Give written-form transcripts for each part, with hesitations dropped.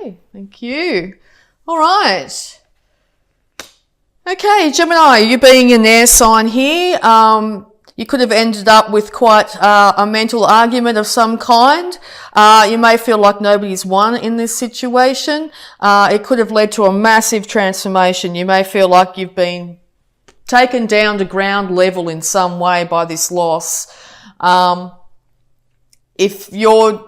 Okay, thank you. All right. Okay, Gemini, you being an air sign here, you could have ended up with quite a mental argument of some kind. You may feel like nobody's won in this situation. It could have led to a massive transformation. You may feel like you've been taken down to ground level in some way by this loss. If you're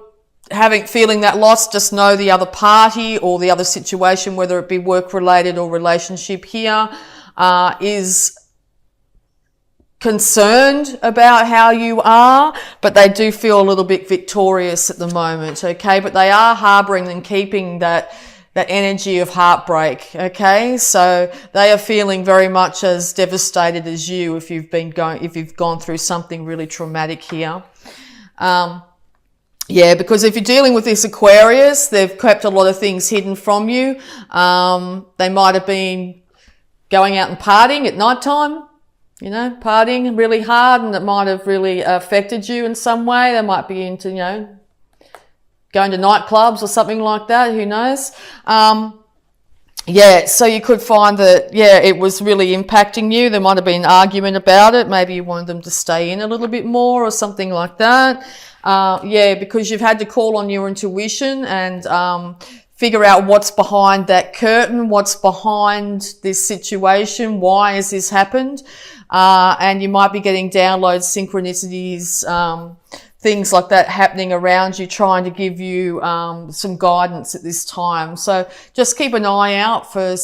feeling that loss, just know the other party or the other situation, whether it be work related or relationship here, is concerned about how you are, but they do feel a little bit victorious at the moment, okay? But they are harboring and keeping that energy of heartbreak, okay? So they are feeling very much as devastated as you if you've gone through something really traumatic here. Yeah, because if you're dealing with this Aquarius, they've kept a lot of things hidden from you. They might have been going out and partying at night time, partying really hard, and it might have really affected you in some way. They might be into, going to nightclubs or something like that. Who knows? Yeah, so you could find that, it was really impacting you. There might have been an argument about it. Maybe you wanted them to stay in a little bit more or something like that. Because you've had to call on your intuition and figure out what's behind that curtain, what's behind this situation, why has this happened? And you might be getting downloads, synchronicities, things like that happening around you, trying to give you some guidance at this time. So just keep an eye out for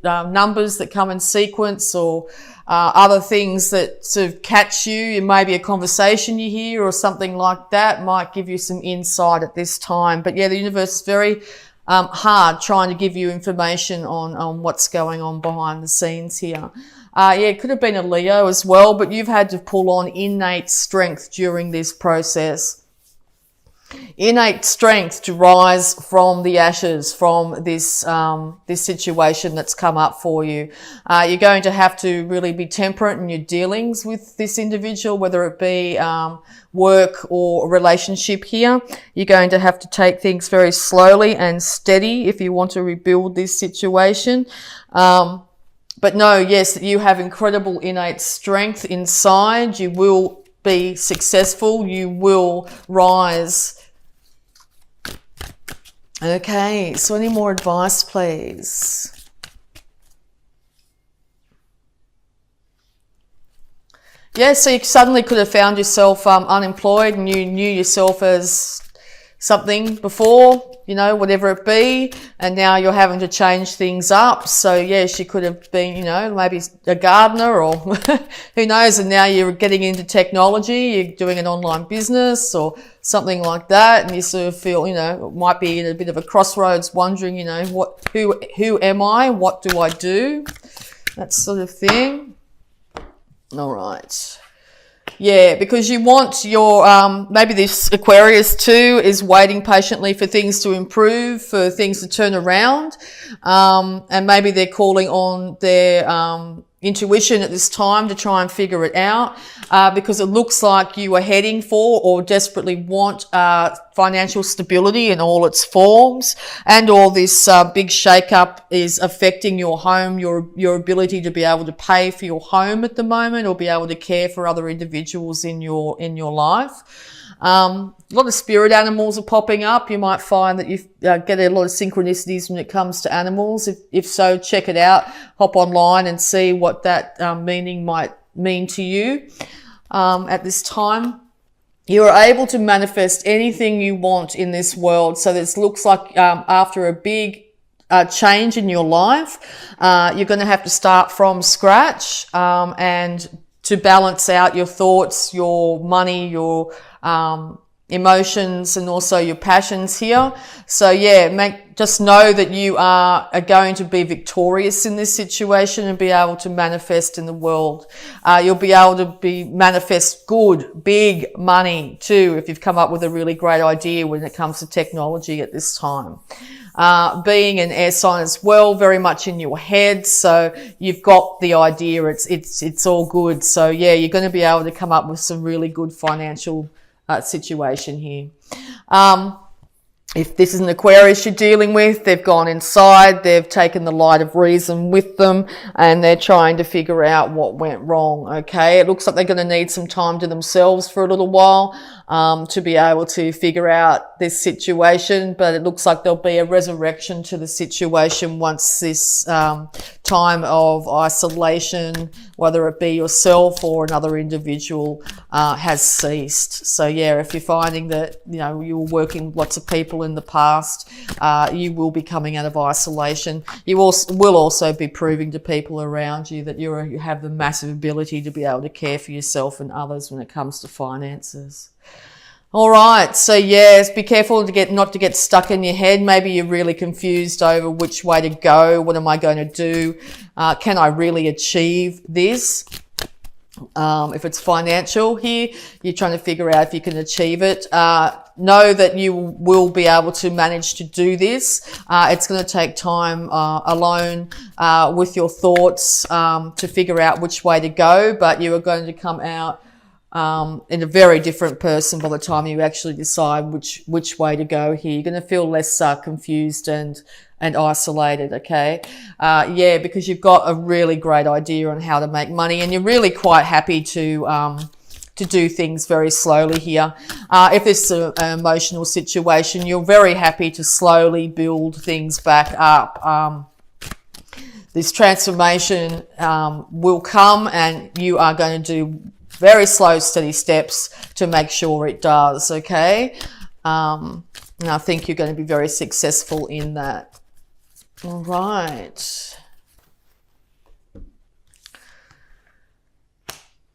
numbers that come in sequence, or other things that sort of catch you. It may be a conversation you hear or something like that might give you some insight at this time. But yeah, the universe is very hard trying to give you information on what's going on behind the scenes here. It could have been a Leo as well, but you've had to pull on innate strength during this process. Innate strength to rise from the ashes, from this situation that's come up for you. You're going to have to really be temperate in your dealings with this individual, whether it be work or a relationship here. You're going to have to take things very slowly and steady if you want to rebuild this situation. But know, yes, that you have incredible innate strength inside. You will be successful. You will rise. Okay, so any more advice, please? Yeah, so you suddenly could have found yourself unemployed, and you knew yourself as something before, whatever it be, and now you're having to change things up. So yes, you could have been, maybe a gardener or who knows, and now you're getting into technology, you're doing an online business or something like that, and you sort of feel, might be in a bit of a crossroads, wondering, who am I? What do I do? That sort of thing. All right. Yeah, because you want your, maybe this Aquarius too is waiting patiently for things to improve, for things to turn around. And maybe they're calling on their, intuition at this time to try and figure it out, because it looks like you are heading for or desperately want, financial stability in all its forms, and all this, big shake-up is affecting your home, your ability to be able to pay for your home at the moment, or be able to care for other individuals in your life. A lot of spirit animals are popping up. You might find that you get a lot of synchronicities when it comes to animals. If so, check it out. Hop online and see what that meaning might mean to you at this time. You are able to manifest anything you want in this world. So this looks like after a big change in your life, you're going to have to start from scratch and to balance out your thoughts, your money, your emotions, and also your passions here. So yeah, just know that you are going to be victorious in this situation and be able to manifest in the world. You'll be able to manifest good, big money too, if you've come up with a really great idea when it comes to technology at this time. Being an air sign as well, very much in your head. So you've got the idea. It's all good. So yeah, you're going to be able to come up with some really good financial situation here. If this is an Aquarius you're dealing with, they've gone inside, they've taken the light of reason with them, and they're trying to figure out what went wrong, okay? It looks like they're going to need some time to themselves for a little while to be able to figure out this situation, but it looks like there'll be a resurrection to the situation once this time of isolation, whether it be yourself or another individual, has ceased. So yeah, if you're finding that, you know, you were working with lots of people in the past, you will be coming out of isolation. You will also be proving to people around you that you have the massive ability to be able to care for yourself and others when it comes to finances. All right, so yes, be careful not to get stuck in your head. Maybe you're really confused over which way to go. What am I going to do? Can I really achieve this? If it's financial here, you're trying to figure out if you can achieve it. Know that you will be able to manage to do this. It's going to take time alone with your thoughts to figure out which way to go, but you are going to come out in a very different person by the time you actually decide which way to go here. You're going to feel less confused and isolated, okay? Yeah, because you've got a really great idea on how to make money, and you're really quite happy to do things very slowly here. If this is an emotional situation, you're very happy to slowly build things back up. This transformation will come, and you are going to do very slow, steady steps to make sure it does, okay? And I think you're going to be very successful in that. All right.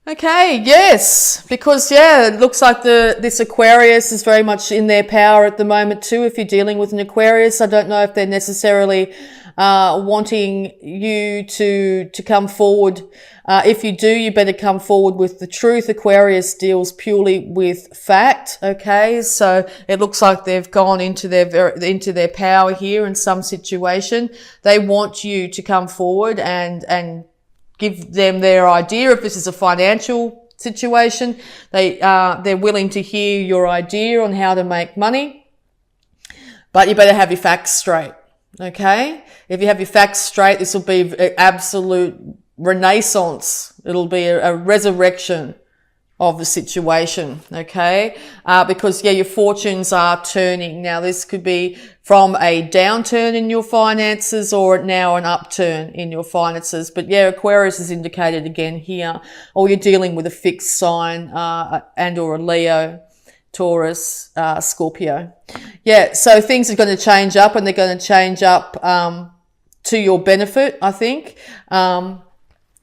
Okay, yes, because, yeah, it looks like this Aquarius is very much in their power at the moment too. If you're dealing with an Aquarius, I don't know if they're necessarily wanting you to come forward. If you do, you better come forward with the truth. Aquarius deals purely with fact, okay? So it looks like they've gone into their power here in some situation. They want you to come forward and give them their idea. If this is a financial situation, they're willing to hear your idea on how to make money, but you better have your facts straight, okay? If you have your facts straight, this will be an absolute renaissance. It'll be a resurrection of the situation, okay? Because, yeah, your fortunes are turning. Now, this could be from a downturn in your finances or now an upturn in your finances. But, yeah, Aquarius is indicated again here. Or you're dealing with a fixed sign and or a Leo, Taurus, Scorpio. Yeah, so things are going to change up, and they're going to change up to your benefit, I think.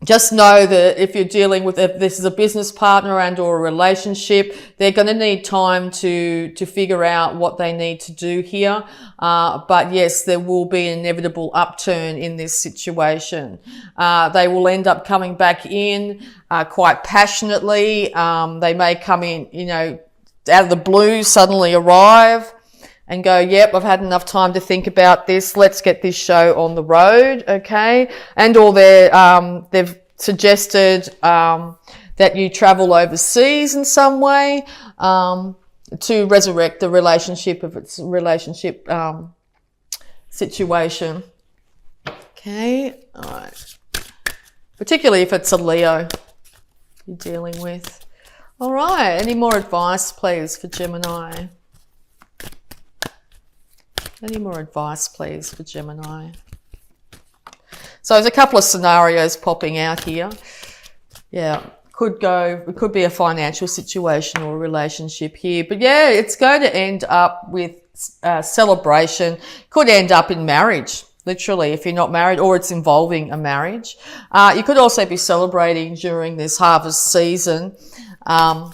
Just know that if you're dealing with, if this is a business partner and or a relationship, they're going to need time to figure out what they need to do here. But yes, there will be an inevitable upturn in this situation. They will end up coming back in quite passionately. They may come in, you know, out of the blue, suddenly arrive and go, yep, I've had enough time to think about this. Let's get this show on the road, okay? And or they've suggested that you travel overseas in some way to resurrect the relationship if it's a relationship situation. Okay, all right. Particularly if it's a Leo you're dealing with. All right, any more advice, please, for Gemini? Any more advice, please, for Gemini? So there's a couple of scenarios popping out here. Yeah, it could be a financial situation or a relationship here. But yeah, it's going to end up with celebration. Could end up in marriage, literally, if you're not married, or it's involving a marriage. You could also be celebrating during this harvest season and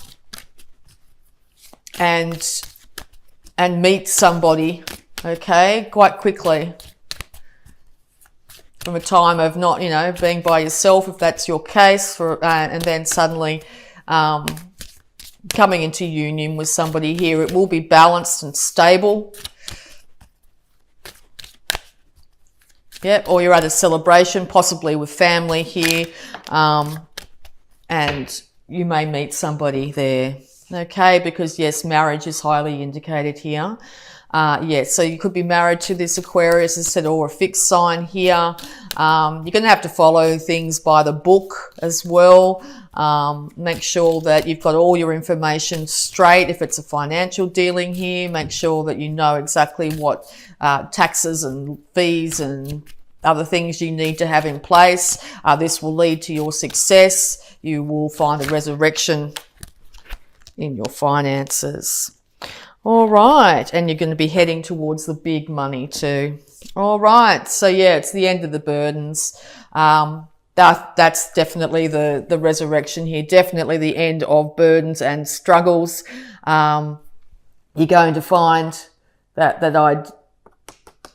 meet somebody, okay, quite quickly, from a time of not, you know, being by yourself, if that's your case, and then suddenly coming into union with somebody here. It will be balanced and stable. Yep, or you're at a celebration, possibly with family here, and you may meet somebody there, okay, because yes, marriage is highly indicated here. Yeah, so you could be married to this Aquarius instead, or a fixed sign here. You're going to have to follow things by the book as well. Make sure that you've got all your information straight. If it's a financial dealing here, make sure that you know exactly what taxes and fees and other things you need to have in place. This will lead to your success. You will find a resurrection in your finances. All right, and you're going to be heading towards the big money too. All right, so yeah, it's the end of the burdens. That's definitely the resurrection here. Definitely the end of burdens and struggles. You're going to find that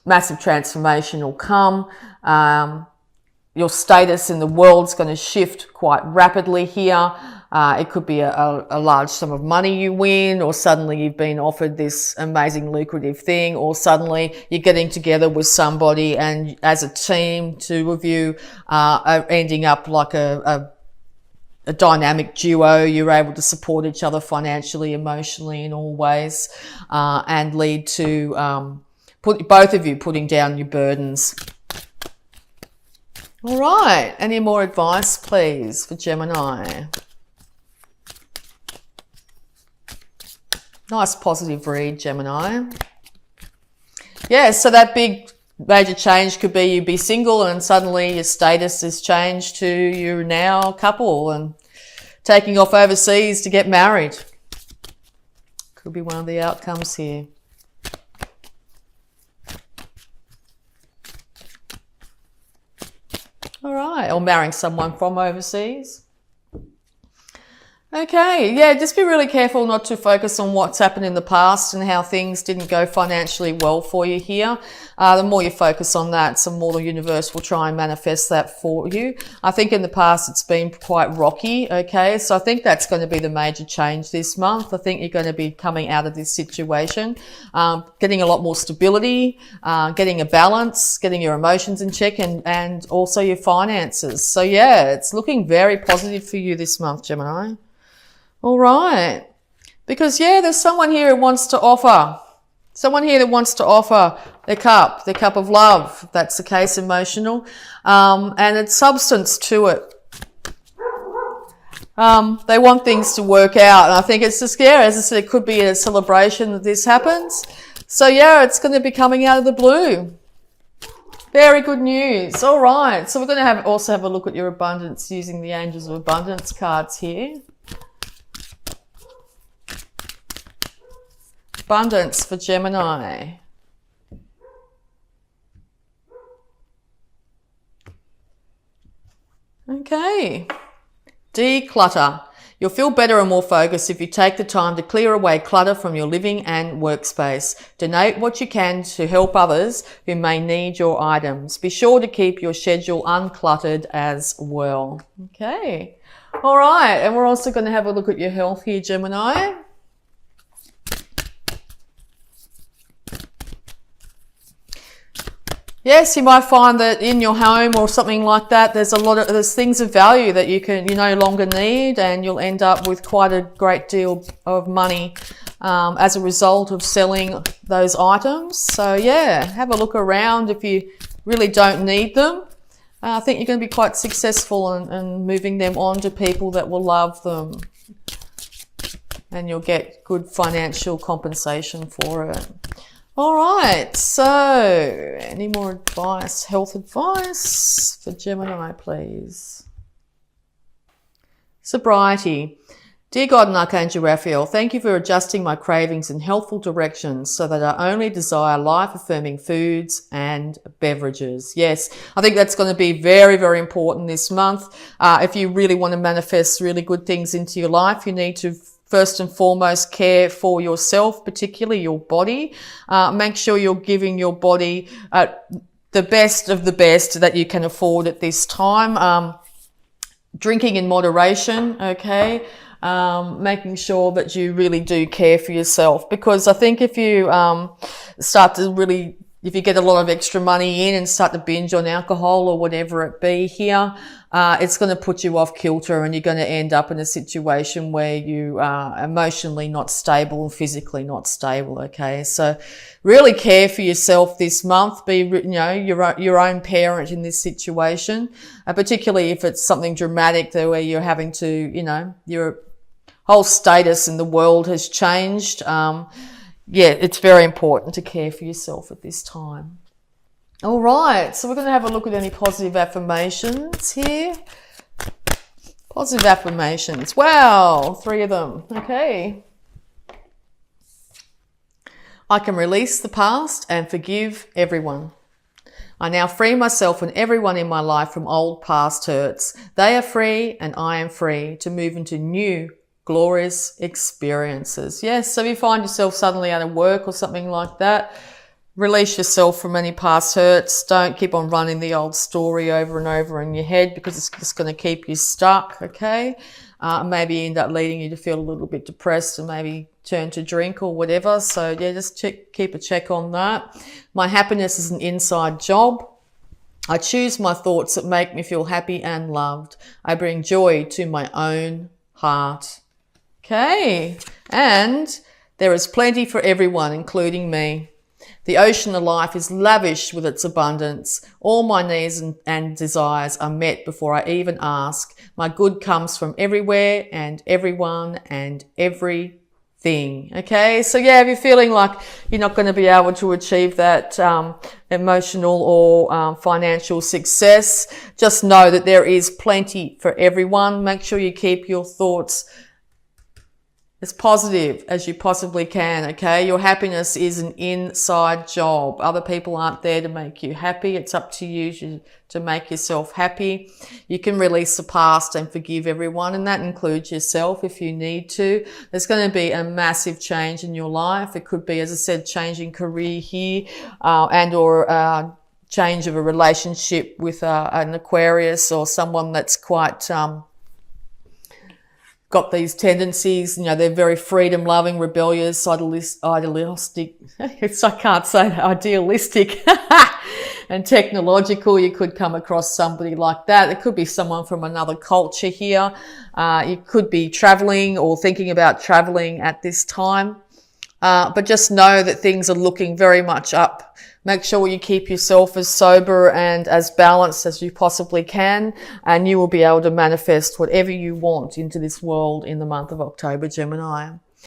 massive transformation will come. Your status in the world's going to shift quite rapidly here. It could be a large sum of money you win, or suddenly you've been offered this amazing lucrative thing, or suddenly you're getting together with somebody and as a team, two of you are ending up like a dynamic duo. You're able to support each other financially, emotionally, in all ways, and lead to both of you putting down your burdens. All right, any more advice, please, for Gemini? Nice positive read, Gemini. Yeah, so that big major change could be you be single and suddenly your status is changed to you're now a couple and taking off overseas to get married. Could be one of the outcomes here. All right, or marrying someone from overseas. Okay, yeah, just be really careful not to focus on what's happened in the past and how things didn't go financially well for you here. The more you focus on that, the more the universe will try and manifest that for you. I think in the past it's been quite rocky, okay? So I think that's going to be the major change this month. I think you're going to be coming out of this situation, getting a lot more stability, getting a balance, getting your emotions in check, and also your finances. So yeah, it's looking very positive for you this month, Gemini. All right. Because, yeah, there's someone here who wants to offer. Someone here that wants to offer their cup of love, if that's the case, emotional. And it's substance to it. They want things to work out. And I think it's just, yeah, as I said, it could be a celebration that this happens. So, yeah, it's going to be coming out of the blue. Very good news. All right. So we're going to also have a look at your abundance using the Angels of Abundance cards here. Abundance for Gemini. Okay. Declutter. You'll feel better and more focused if you take the time to clear away clutter from your living and workspace. Donate what you can to help others who may need your items. Be sure to keep your schedule uncluttered as well. Okay. All right. And we're also going to have a look at your health here, Gemini. Yes, you might find that in your home or something like that, there's things of value that you no longer need, and you'll end up with quite a great deal of money as a result of selling those items. So yeah, have a look around if you really don't need them. I think you're going to be quite successful in moving them on to people that will love them, and you'll get good financial compensation for it. All right, so any more advice, health advice for Gemini, please? Sobriety. Dear God and Archangel Raphael, thank you for adjusting my cravings in healthful directions so that I only desire life-affirming foods and beverages. Yes, I think that's going to be very, very important this month. If you really want to manifest really good things into your life, you need to first and foremost care for yourself, particularly your body. Make sure you're giving your body the best of the best that you can afford at this time. Drinking in moderation, okay? Making sure that you really do care for yourself, because I think if you start to really if you get a lot of extra money in and start to binge on alcohol or whatever it be here, it's going to put you off kilter, and you're going to end up in a situation where you are emotionally not stable and physically not stable. Okay, so really care for yourself this month. Be, your own parent in this situation, particularly if it's something dramatic where you're having to, your whole status in the world has changed. It's very important to care for yourself at this time. All right, so we're going to have a look at any positive affirmations here. Positive affirmations. Wow, 3 of them. Okay. I can release the past and forgive everyone. I now free myself and everyone in my life from old past hurts. They are free and I am free to move into new glorious experiences. Yes, so if you find yourself suddenly out of work or something like that, release yourself from any past hurts. Don't keep on running the old story over and over in your head, because it's just going to keep you stuck, okay? Maybe end up leading you to feel a little bit depressed and maybe turn to drink or whatever. So yeah, just keep a check on that. My happiness is an inside job. I choose my thoughts that make me feel happy and loved. I bring joy to my own heart. Okay, and there is plenty for everyone, including me. The ocean of life is lavish with its abundance. All my needs and desires are met before I even ask. My good comes from everywhere and everyone and everything. Okay, so yeah, if you're feeling like you're not going to be able to achieve that emotional or financial success, just know that there is plenty for everyone. Make sure you keep your thoughts as positive as you possibly can, okay? Your happiness is an inside job. Other people aren't there to make you happy. It's up to you to make yourself happy. You can release the past and forgive everyone, and that includes yourself if you need to. There's going to be a massive change in your life. It could be, as I said, changing career here, and or change of a relationship with an Aquarius or someone that's quite got these tendencies, they're very freedom-loving, rebellious, idealistic, I can't say that, idealistic, and technological. You could come across somebody like that. It could be someone from another culture here. You could be traveling or thinking about traveling at this time. But just know that things are looking very much up. Make sure you keep yourself as sober and as balanced as you possibly can, and you will be able to manifest whatever you want into this world in the month of October, Gemini.